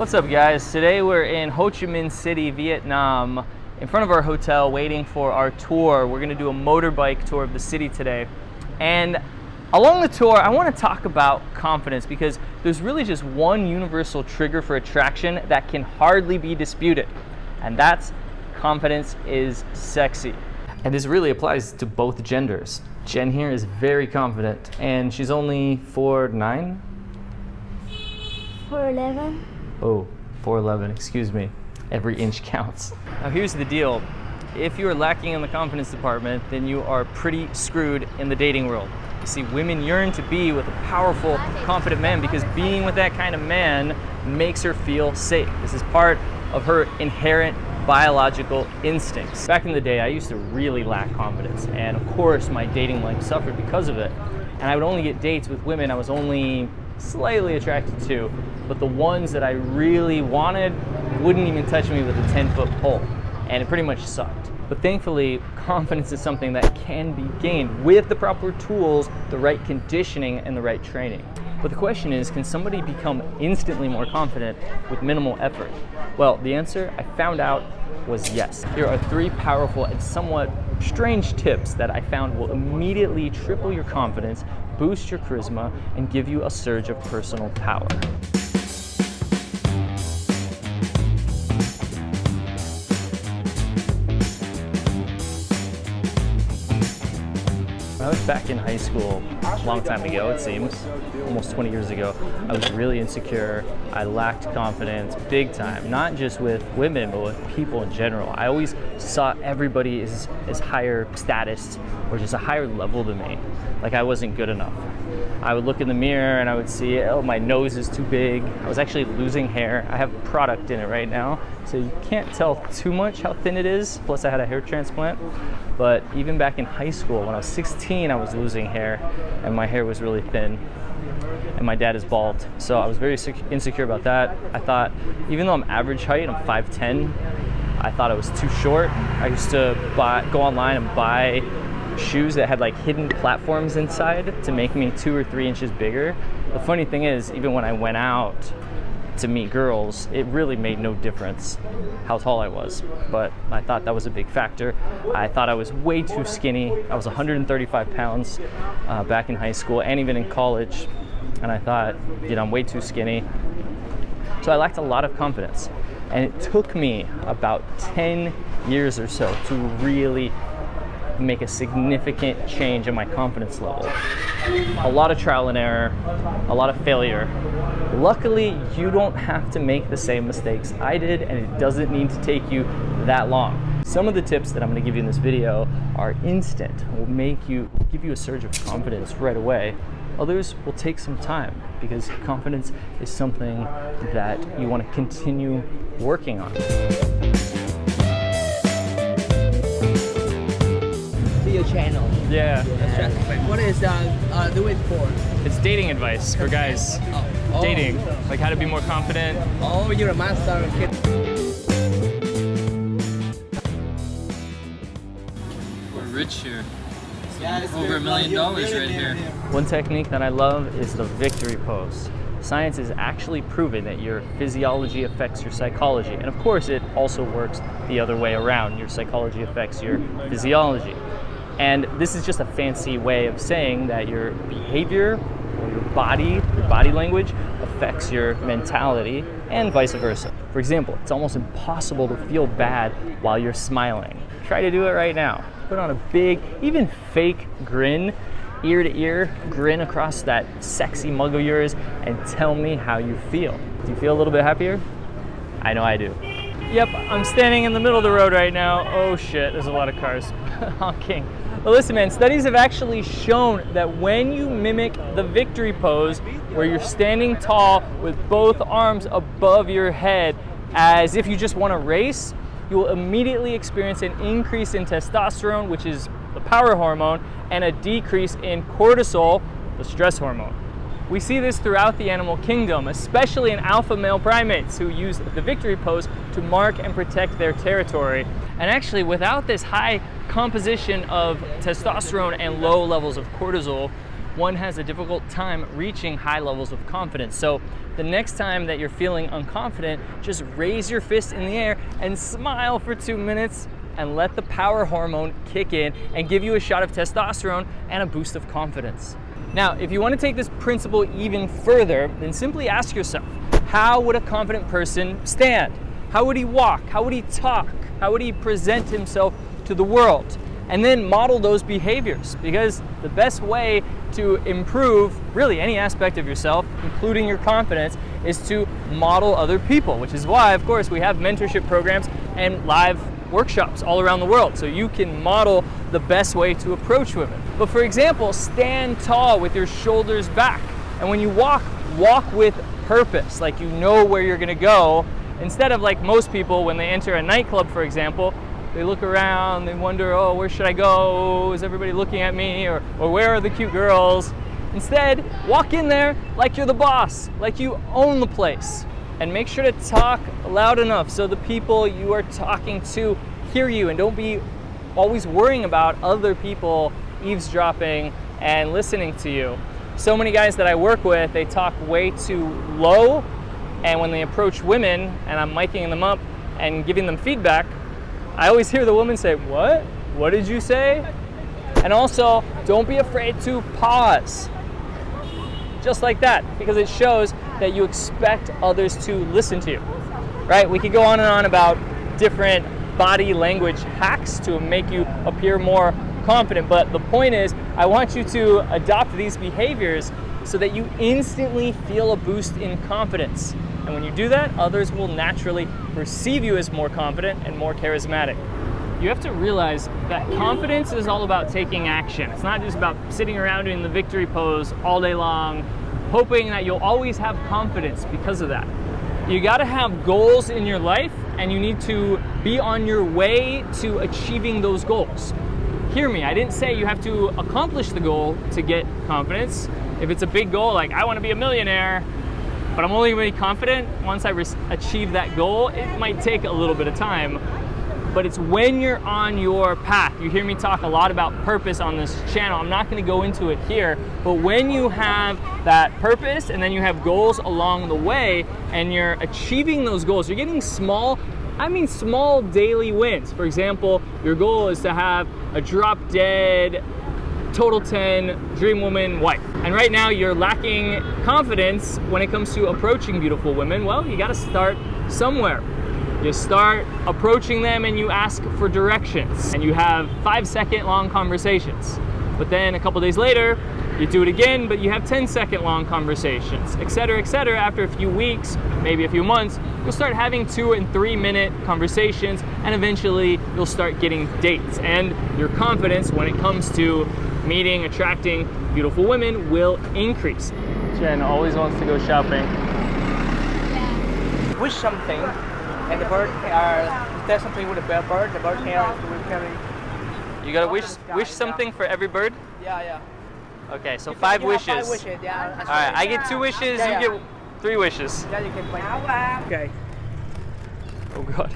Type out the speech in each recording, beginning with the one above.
What's up, guys? Today we're in Ho Chi Minh City, Vietnam, in front of our hotel waiting for our tour. We're gonna do a motorbike tour of the city today. And along the tour, I wanna talk about confidence because there's really just one universal trigger for attraction that can hardly be disputed. And that's confidence is sexy. And this really applies to both genders. Jen here is very confident and she's only 4'9"? 4'11". Oh, 4'11", excuse me. Every inch counts. Now here's the deal. If you are lacking in the confidence department, then you are pretty screwed in the dating world. You see, women yearn to be with a powerful, confident man because being with that kind of man makes her feel safe. This is part of her inherent biological instincts. Back in the day, I used to really lack confidence, and of course my dating life suffered because of it. And I would only get dates with women I was only slightly attracted to, but the ones that I really wanted wouldn't even touch me with a 10-foot pole, and it pretty much sucked. But thankfully, confidence is something that can be gained with the proper tools, the right conditioning, and the right training. But the question is, can somebody become instantly more confident with minimal effort? Well, the answer I found out was yes. Here are 3 powerful and somewhat strange tips that I found will immediately triple your confidence, boost your charisma, and give you a surge of personal power. When I was back in high school, a long time ago it seems, almost 20 years ago, I was really insecure. I lacked confidence big time, not just with women, but with people in general. I always saw everybody as higher status or just a higher level than me, like I wasn't good enough. I would look in the mirror and I would see, oh, my nose is too big. I was actually losing hair. I have product in it right now, so you can't tell too much how thin it is. Plus I had a hair transplant. But even back in high school, when I was 16, I was losing hair and my hair was really thin. And my dad is bald. So I was very insecure about that. I thought, even though I'm average height, I'm 5'10", I thought I was too short. I used to go online and buy shoes that had like hidden platforms inside to make me 2 or 3 inches bigger. The funny thing is, even when I went out to meet girls, it really made no difference how tall I was, but I thought that was a big factor. I thought I was way too skinny. I was 135 pounds back in high school and even in college, and I thought, I'm way too skinny. So I lacked a lot of confidence, and it took me about 10 years or so to really make a significant change in my confidence level. A lot of trial and error, a lot of failure. Luckily, you don't have to make the same mistakes I did, and it doesn't need to take you that long. Some of the tips that I'm going to give you in this video are instant, will give you a surge of confidence right away. Others will take some time because confidence is something that you want to continue working on. Your channel. Yeah. What is do it for? It's dating advice for guys. Oh. Dating, like how to be more confident. Oh, you're a master. We're rich here. Over $1 million right here. One technique that I love is the victory pose. Science has actually proven that your physiology affects your psychology. And of course, it also works the other way around. Your psychology affects your physiology. And this is just a fancy way of saying that your behavior or your body language affects your mentality and vice versa. For example, it's almost impossible to feel bad while you're smiling. Try to do it right now. Put on a big, even fake grin, ear to ear grin across that sexy mug of yours and tell me how you feel. Do you feel a little bit happier? I know I do. Yep, I'm standing in the middle of the road right now. Oh shit, there's a lot of cars honking. But listen, man, studies have actually shown that when you mimic the victory pose, where you're standing tall with both arms above your head as if you just won a race, you will immediately experience an increase in testosterone, which is the power hormone, and a decrease in cortisol, the stress hormone. We see this throughout the animal kingdom, especially in alpha male primates who use the victory pose to mark and protect their territory. And actually, without this high composition of testosterone and low levels of cortisol, one has a difficult time reaching high levels of confidence. So the next time that you're feeling unconfident, just raise your fist in the air and smile for 2 minutes and let the power hormone kick in and give you a shot of testosterone and a boost of confidence. Now, if you want to take this principle even further, then simply ask yourself, how would a confident person stand? How would he walk? How would he talk? How would he present himself to the world? And then model those behaviors, because the best way to improve really any aspect of yourself, including your confidence, is to model other people, which is why, of course, we have mentorship programs and live workshops all around the world, so you can model the best way to approach women. But for example, stand tall with your shoulders back, and when you walk with purpose, like you know where you're gonna go, instead of like most people when they enter a nightclub, for example, they look around, they wonder, oh, where should I go? Is everybody looking at me? Or where are the cute girls? Instead, walk in there like you're the boss, like you own the place. And make sure to talk loud enough so the people you are talking to hear you, and don't be always worrying about other people eavesdropping and listening to you. So many guys that I work with, they talk way too low, and when they approach women and I'm miking them up and giving them feedback, I always hear the woman say, "What? What did you say?" And also, don't be afraid to pause. Just like that, because it shows that you expect others to listen to you, right? We could go on and on about different body language hacks to make you appear more confident, but the point is, I want you to adopt these behaviors so that you instantly feel a boost in confidence. And when you do that, others will naturally perceive you as more confident and more charismatic. You have to realize that confidence is all about taking action. It's not just about sitting around in the victory pose all day long, hoping that you'll always have confidence because of that. You gotta have goals in your life, and you need to be on your way to achieving those goals. Hear me, I didn't say you have to accomplish the goal to get confidence. If it's a big goal, like I wanna be a millionaire, but I'm only gonna be confident once I achieve that goal, it might take a little bit of time. But it's when you're on your path. You hear me talk a lot about purpose on this channel. I'm not gonna go into it here, but when you have that purpose and then you have goals along the way and you're achieving those goals, you're getting small daily wins. For example, your goal is to have a drop dead, total 10 dream woman wife. And right now you're lacking confidence when it comes to approaching beautiful women. Well, you gotta start somewhere. You start approaching them and you ask for directions, and you have 5-second long conversations. But then a couple days later, you do it again, but you have 10-second long conversations, etc., etc. After a few weeks, maybe a few months, you'll start having 2 and 3 minute conversations, and eventually you'll start getting dates. And your confidence when it comes to meeting, attracting beautiful women will increase. Jen always wants to go shopping. Wish something, and the bird there's something with the bird. The bird hair will carry. You gotta wish something for every bird? Yeah. Okay, so You 5 have wishes. 5 wishes, yeah. All right, I get 2 wishes, Yeah, you get 3 wishes. Yeah, you can play. Okay. Oh God.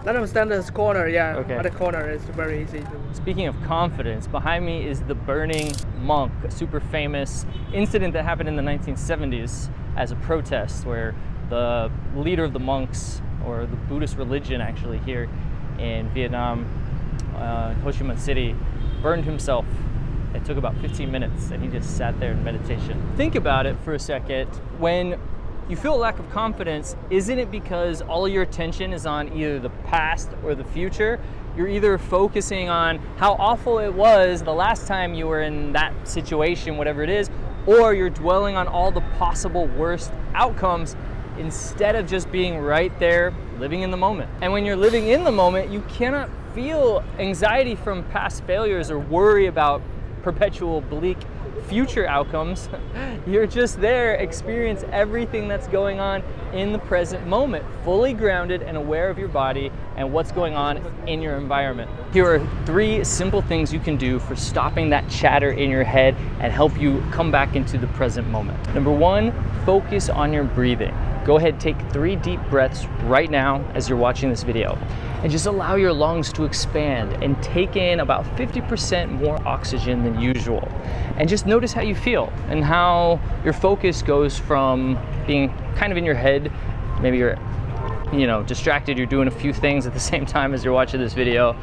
Let them stand in this corner, yeah. Okay. At the corner, it's very easy to. Speaking of confidence, behind me is the burning monk, a super famous incident that happened in the 1970s as a protest where the leader of the monks, or the Buddhist religion actually here in Vietnam, Ho Chi Minh City, burned himself. It took about 15 minutes and he just sat there in meditation. Think about it for a second. When you feel a lack of confidence, isn't it because all your attention is on either the past or the future? You're either focusing on how awful it was the last time you were in that situation, whatever it is, or you're dwelling on all the possible worst outcomes instead of just being right there, living in the moment. And when you're living in the moment, you cannot feel anxiety from past failures or worry about perpetual bleak future outcomes. You're just there, experience everything that's going on in the present moment, fully grounded and aware of your body and what's going on in your environment. Here are 3 simple things you can do for stopping that chatter in your head and help you come back into the present moment. Number 1, focus on your breathing. Go ahead, take 3 deep breaths right now as you're watching this video. and just allow your lungs to expand and take in about 50% more oxygen than usual. And just notice how you feel and how your focus goes from being kind of in your head. Maybe you're, distracted, you're doing a few things at the same time as you're watching this video,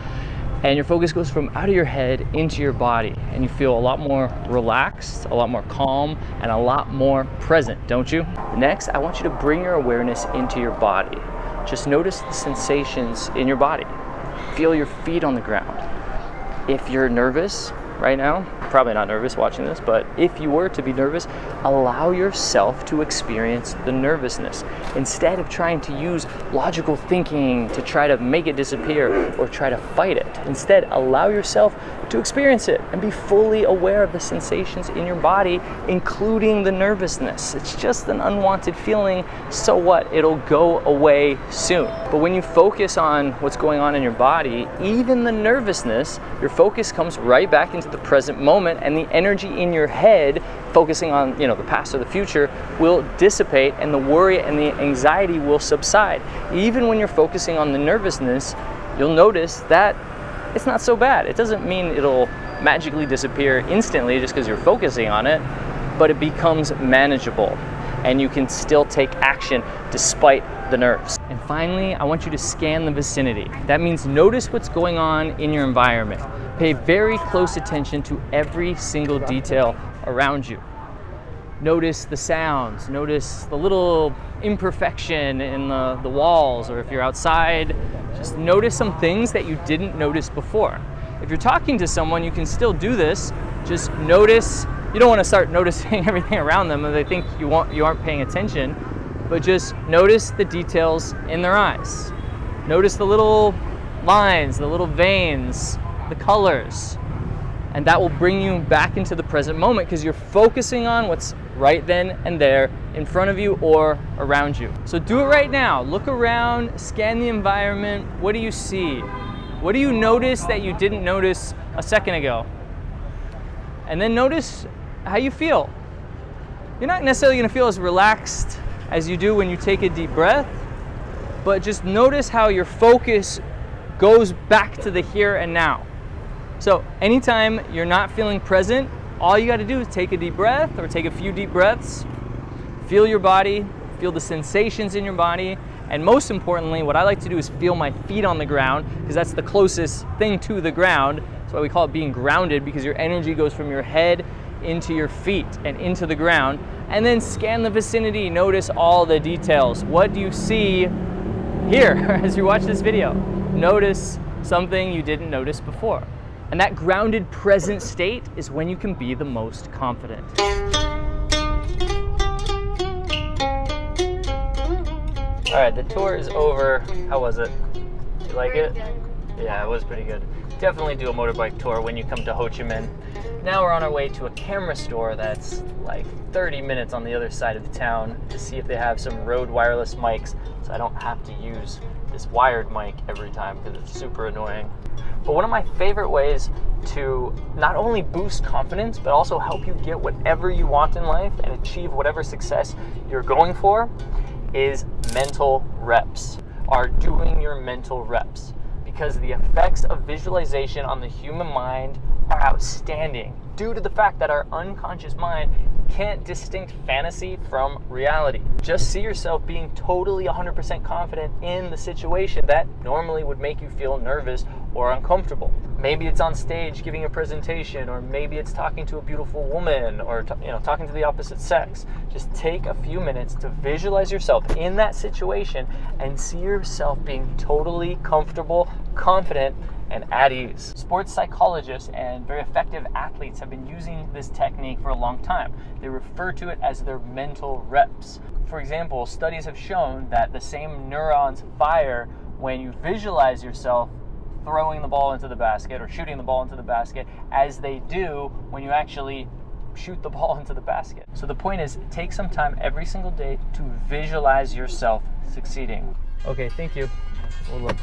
and your focus goes from out of your head into your body, and you feel a lot more relaxed, a lot more calm, and a lot more present, don't you? Next, I want you to bring your awareness into your body. Just notice the sensations in your body. Feel your feet on the ground. If you're nervous right now, probably not nervous watching this, but if you were to be nervous, allow yourself to experience the nervousness instead of trying to use logical thinking to try to make it disappear or try to fight it. Instead, allow yourself to experience it and be fully aware of the sensations in your body, including the nervousness. It's just an unwanted feeling, so what? It'll go away soon. But when you focus on what's going on in your body, even the nervousness, your focus comes right back into the present moment, and the energy in your head focusing on the past or the future will dissipate, and the worry and the anxiety will subside. Even when you're focusing on the nervousness, you'll notice that it's not so bad. It doesn't mean it'll magically disappear instantly just because you're focusing on it, but it becomes manageable and you can still take action despite the nerves. And finally, I want you to scan the vicinity. That means notice what's going on in your environment. Pay very close attention to every single detail around you. Notice the sounds, notice the little imperfection in the walls, or if you're outside, just notice some things that you didn't notice before. If you're talking to someone, you can still do this. Just notice. You don't want to start noticing everything around them and they think you aren't paying attention, but just notice the details in their eyes. Notice the little lines, the little veins, the colors, and that will bring you back into the present moment because you're focusing on what's right then and there in front of you or around you. So do it right now. Look around, scan the environment. What do you see? What do you notice that you didn't notice a second ago? And then notice how you feel. You're not necessarily going to feel as relaxed as you do when you take a deep breath, but just notice how your focus goes back to the here and now. So anytime you're not feeling present, all you got to do is take a deep breath or take a few deep breaths, feel your body, feel the sensations in your body, and most importantly, what I like to do is feel my feet on the ground because that's the closest thing to the ground. That's why we call it being grounded, because your energy goes from your head into your feet and into the ground. And then scan the vicinity, notice all the details. What do you see here as you watch this video? Notice something you didn't notice before. And that grounded present state is when you can be the most confident. All right, the tour is over. How was it? You like it? Yeah, it was pretty good. Definitely do a motorbike tour when you come to Ho Chi Minh. Now we're on our way to a camera store that's like 30 minutes on the other side of the town to see if they have some Rode wireless mics so I don't have to use this wired mic every time because it's super annoying. But one of my favorite ways to not only boost confidence but also help you get whatever you want in life and achieve whatever success you're going for is mental reps, or doing your mental reps. Because the effects of visualization on the human mind are outstanding due to the fact that our unconscious mind can't distinct fantasy from reality. Just see yourself being totally 100% confident in the situation that normally would make you feel nervous or uncomfortable. Maybe it's on stage giving a presentation, or maybe it's talking to a beautiful woman, or talking to the opposite sex. Just take a few minutes to visualize yourself in that situation and see yourself being totally comfortable, confident, and at ease. Sports psychologists and very effective athletes have been using this technique for a long time. They refer to it as their mental reps. For example, studies have shown that the same neurons fire when you visualize yourself throwing the ball into the basket or shooting the ball into the basket as they do when you actually shoot the ball into the basket. So the point is, take some time every single day to visualize yourself succeeding. Okay, thank you. We'll look.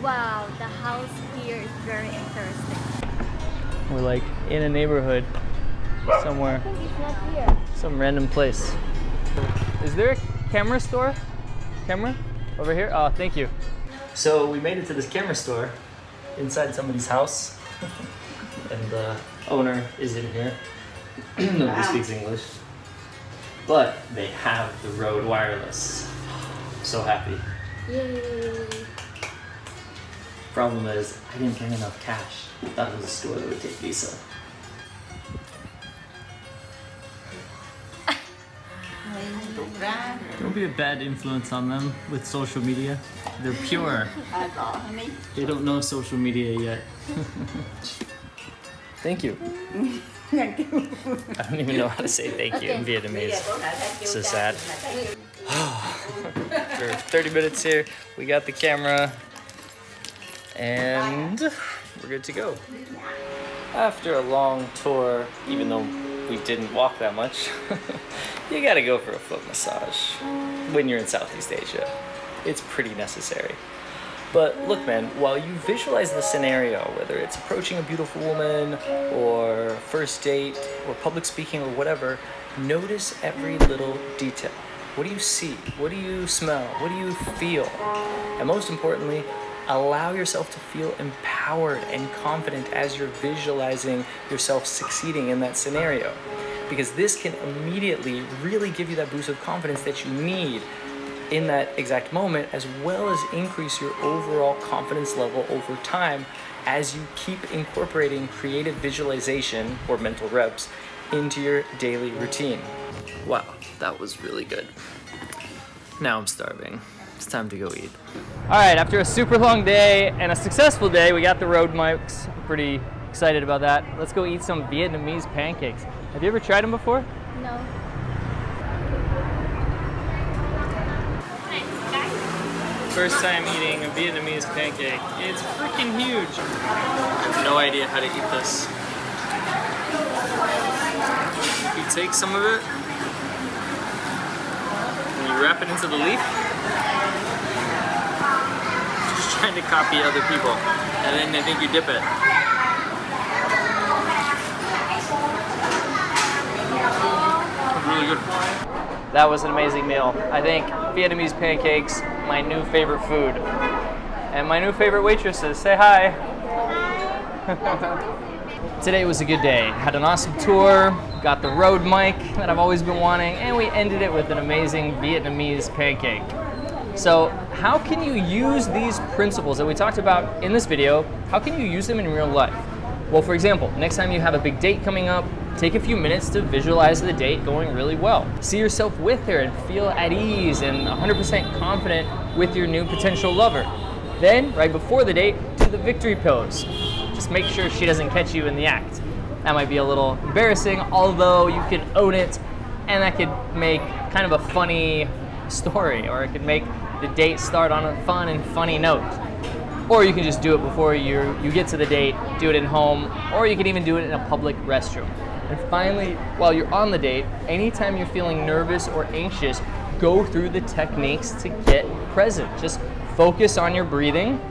Wow, the house here is very interesting. We're like in a neighborhood somewhere, I think it's not here. some random place. Is there a camera store? Camera? Over here? Oh, thank you. So we made it to this camera store inside somebody's house, and the owner is in here. Nobody speaks English, but they have the Rode wireless. So happy. Yay! Problem is, I didn't bring enough cash. I thought it was a store that would take Visa. Don't be a bad influence on them with social media. They're pure. They don't know social media yet. Thank you. I don't even know how to say thank you in Vietnamese. So sad. For 30 minutes here, we got the camera, and we're good to go. After a long tour, even though we didn't walk that much, you gotta go for a foot massage when you're in Southeast Asia. It's pretty necessary. But look, man, while you visualize the scenario, whether it's approaching a beautiful woman or first date or public speaking or whatever, notice every little detail. What do you see? What do you smell? What do you feel? And most importantly, allow yourself to feel empowered and confident as you're visualizing yourself succeeding in that scenario. Because this can immediately really give you that boost of confidence that you need in that exact moment, as well as increase your overall confidence level over time as you keep incorporating creative visualization or mental reps into your daily routine. Wow, that was really good. Now I'm starving. It's time to go eat. All right, after a super long day and a successful day, we got the Rode mics. I'm pretty excited about that. Let's go eat some Vietnamese pancakes. Have you ever tried them before? No. First time eating a Vietnamese pancake. It's freaking huge. I have no idea how to eat this. You take some of it, and you wrap it into the leaf. Just trying to copy other people. And then I think you dip it. It's really good. That was an amazing meal. I think Vietnamese pancakes, my new favorite food. And my new favorite waitresses. Say hi. Today was a good day. Had an awesome tour, got the Rode mic that I've always been wanting, and we ended it with an amazing Vietnamese pancake. So how can you use these principles that we talked about in this video, how can you use them in real life? Well, for example, next time you have a big date coming up, take a few minutes to visualize the date going really well. See yourself with her and feel at ease and 100% confident with your new potential lover. Then, right before the date, do the victory pose. Just make sure she doesn't catch you in the act. That might be a little embarrassing, although you can own it, and that could make kind of a funny story, or it could make the date start on a fun and funny note. Or you can just do it before you get to the date, do it at home, or you can even do it in a public restroom. And finally, while you're on the date, anytime you're feeling nervous or anxious, go through the techniques to get present. Just focus on your breathing,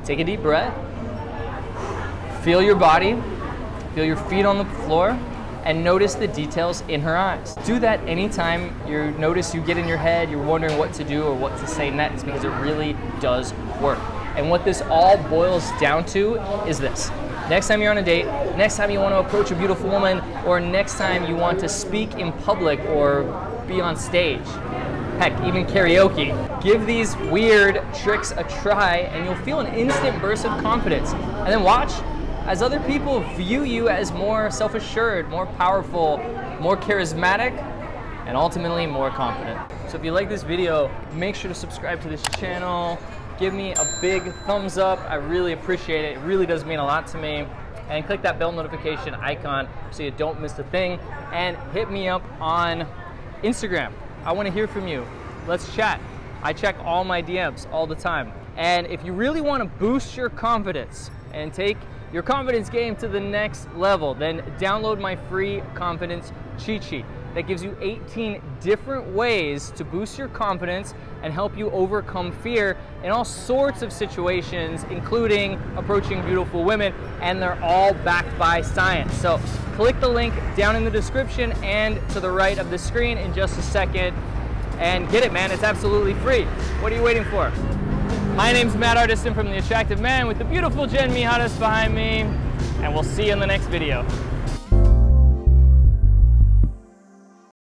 take a deep breath, feel your body, feel your feet on the floor, and notice the details in her eyes. Do that anytime you notice you get in your head, you're wondering what to do or what to say next, because it really does work. And what this all boils down to is this. Next time you're on a date, next time you want to approach a beautiful woman, or next time you want to speak in public or be on stage, heck, even karaoke, give these weird tricks a try and you'll feel an instant burst of confidence. And then watch as other people view you as more self-assured, more powerful, more charismatic, and ultimately more confident. So if you like this video, make sure to subscribe to this channel. Give me a big thumbs up. I really appreciate it. It really does mean a lot to me. And click that bell notification icon so you don't miss a thing. And hit me up on Instagram. I want to hear from you. Let's chat. I check all my DMs all the time. And if you really want to boost your confidence and take your confidence game to the next level, then download my free confidence cheat sheet that gives you 18 different ways to boost your confidence and help you overcome fear in all sorts of situations, including approaching beautiful women, and they're all backed by science. So click the link down in the description and to the right of the screen in just a second and get it, man. It's absolutely free. What are you waiting for? My name's Matt Artisan from The Attractive Man with the beautiful Jen Mijares behind me, and we'll see you in the next video.